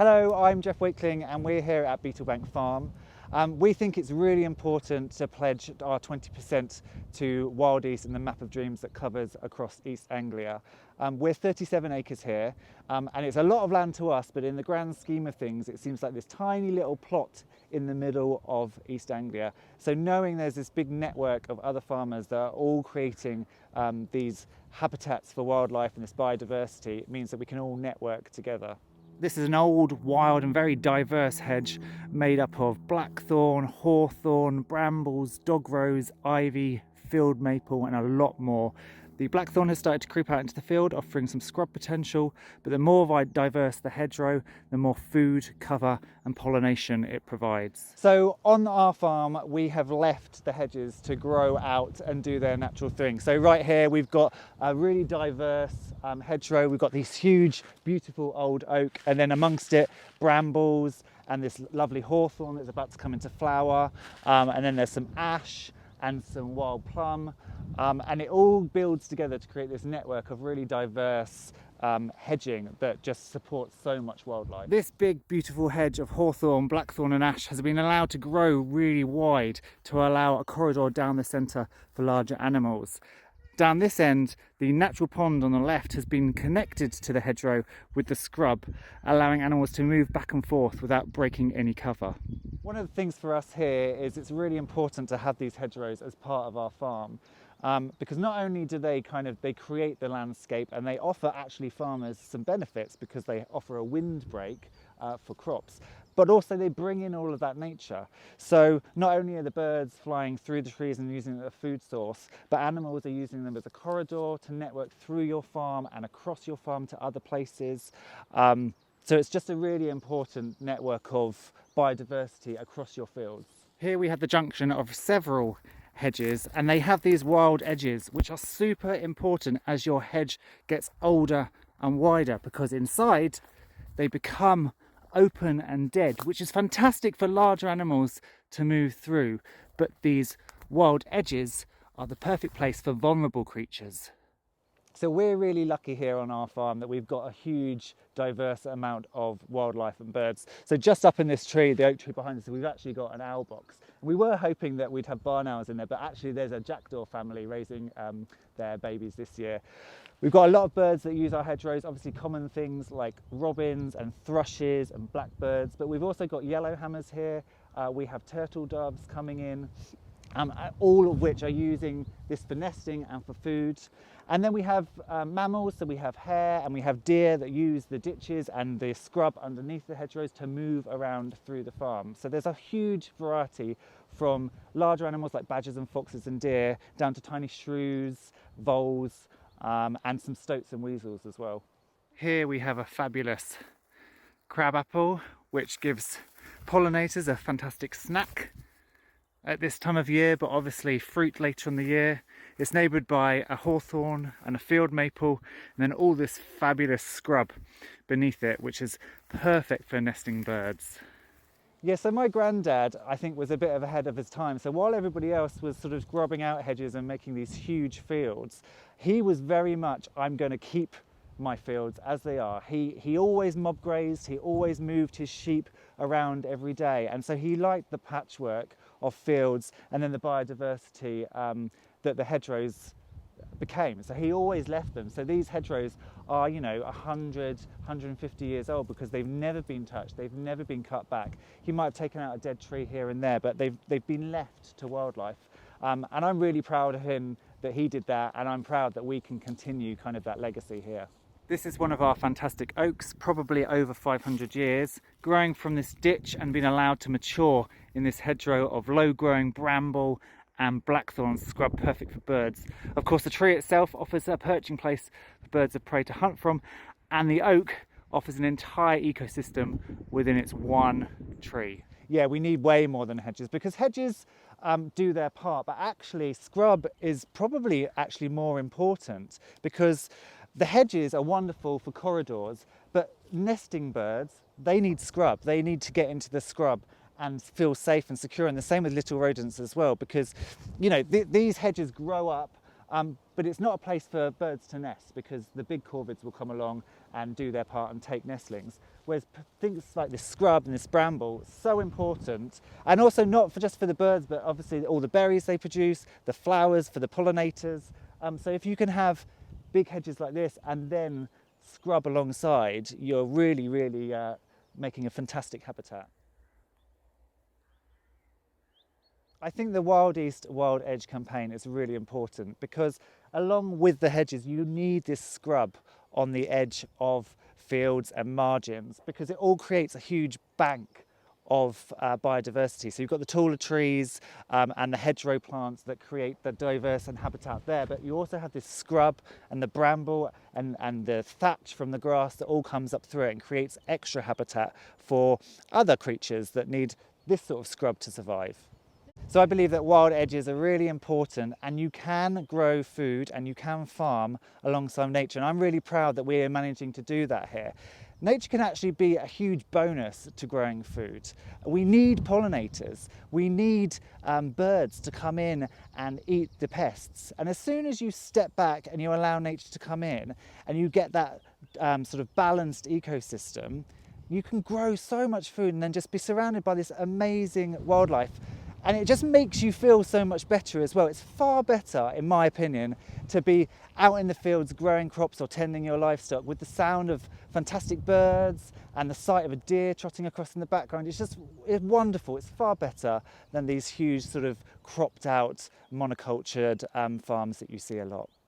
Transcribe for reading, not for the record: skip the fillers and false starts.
Hello, I'm Geoff Wakelyn and we're here at Beetlebank Farm. We think it's really important to pledge our 20% to WildEast and the Map of Dreams that covers across East Anglia. We're 37 acres here and it's a lot of land to us, but in the grand scheme of things it seems like this tiny little plot in the middle of East Anglia. So knowing there's this big network of other farmers that are all creating these habitats for wildlife and this biodiversity, it means that we can all network together. This is an old, wild and very diverse hedge made up of blackthorn, hawthorn, brambles, dog rose, ivy, field maple and a lot more. The blackthorn has started to creep out into the field, offering some scrub potential, but the more diverse the hedgerow, the more food, cover and pollination it provides. So on our farm, we have left the hedges to grow out and do their natural thing. So right here, we've got a really diverse hedgerow. We've got these huge, beautiful old oak, and then amongst it, brambles and this lovely hawthorn that's about to come into flower. And then there's some ash and some wild plum. And it all builds together to create this network of really diverse hedging that just supports so much wildlife. This big beautiful hedge of hawthorn, blackthorn and ash has been allowed to grow really wide to allow a corridor down the centre for larger animals. Down this end, the natural pond on the left has been connected to the hedgerow with the scrub, allowing animals to move back and forth without breaking any cover. One of the things for us here is it's really important to have these hedgerows as part of our farm. Because not only do they create the landscape and they offer actually farmers some benefits because they offer a windbreak for crops, but also they bring in all of that nature. So not only are the birds flying through the trees and using it as a food source, but animals are using them as a corridor to network through your farm and across your farm to other places. So it's just a really important network of biodiversity across your fields. Here we have the junction of several hedges, and they have these wild edges which are super important as your hedge gets older and wider, because inside they become open and dead, which is fantastic for larger animals to move through, but these wild edges are the perfect place for vulnerable creatures. So we're really lucky here on our farm that we've got a huge diverse amount of wildlife and birds. So just up in this tree, the oak tree behind us, we've actually got an owl box. We were hoping that we'd have barn owls in there, but actually there's a jackdaw family raising their babies this year. We've got a lot of birds that use our hedgerows, obviously common things like robins and thrushes and blackbirds, but we've also got yellowhammers here. We have turtle doves coming in. All of which are using this for nesting and for food. And then we have mammals, so we have hare and we have deer that use the ditches and the scrub underneath the hedgerows to move around through the farm. So there's a huge variety from larger animals like badgers and foxes and deer down to tiny shrews, voles, and some stoats and weasels as well. Here we have a fabulous crabapple, which gives pollinators a fantastic snack at this time of year, but obviously fruit later in the year. It's neighboured by a hawthorn and a field maple, and then all this fabulous scrub beneath it, which is perfect for nesting birds. Yeah, so my granddad, I think, was a bit ahead of his time. So while everybody else was sort of grubbing out hedges and making these huge fields, he was very much, I'm going to keep my fields as they are. He always mob grazed, he always moved his sheep around every day, and so he liked the patchwork of fields and then the biodiversity that the hedgerows became. So he always left them. So these hedgerows are, 100, 150 years old because they've never been touched, they've never been cut back. He might have taken out a dead tree here and there, but they've been left to wildlife. And I'm really proud of him that he did that, and I'm proud that we can continue kind of that legacy here. This is one of our fantastic oaks, probably over 500 years, growing from this ditch and being allowed to mature in this hedgerow of low-growing bramble and blackthorn scrub, perfect for birds. Of course, the tree itself offers a perching place for birds of prey to hunt from, and the oak offers an entire ecosystem within its one tree. Yeah, we need way more than hedges, because hedges do their part, but actually scrub is probably actually more important, because the hedges are wonderful for corridors, but nesting birds, they need scrub. They need to get into the scrub and feel safe and secure, and the same with little rodents as well, because these hedges grow up But it's not a place for birds to nest because the big corvids will come along and do their part and take nestlings. Whereas things like this scrub and this bramble, so important, and also not just for the birds, but obviously all the berries they produce, the flowers for the pollinators. So if you can have big hedges like this and then scrub alongside, you're really, really making a fantastic habitat. I think the WildEast Wild Edge campaign is really important because along with the hedges you need this scrub on the edge of fields and margins because it all creates a huge bank of biodiversity. So you've got the taller trees and the hedgerow plants that create the diverse and habitat there, but you also have this scrub and the bramble and the thatch from the grass that all comes up through it and creates extra habitat for other creatures that need this sort of scrub to survive. So I believe that wild edges are really important and you can grow food and you can farm alongside nature, and I'm really proud that we're managing to do that here. Nature can actually be a huge bonus to growing food. We need pollinators, we need birds to come in and eat the pests, and as soon as you step back and you allow nature to come in and you get that sort of balanced ecosystem, you can grow so much food and then just be surrounded by this amazing wildlife. And it just makes you feel so much better as well. It's far better, in my opinion, to be out in the fields growing crops or tending your livestock with the sound of fantastic birds and the sight of a deer trotting across in the background. It's wonderful. It's far better than these huge sort of cropped out monocultured farms that you see a lot.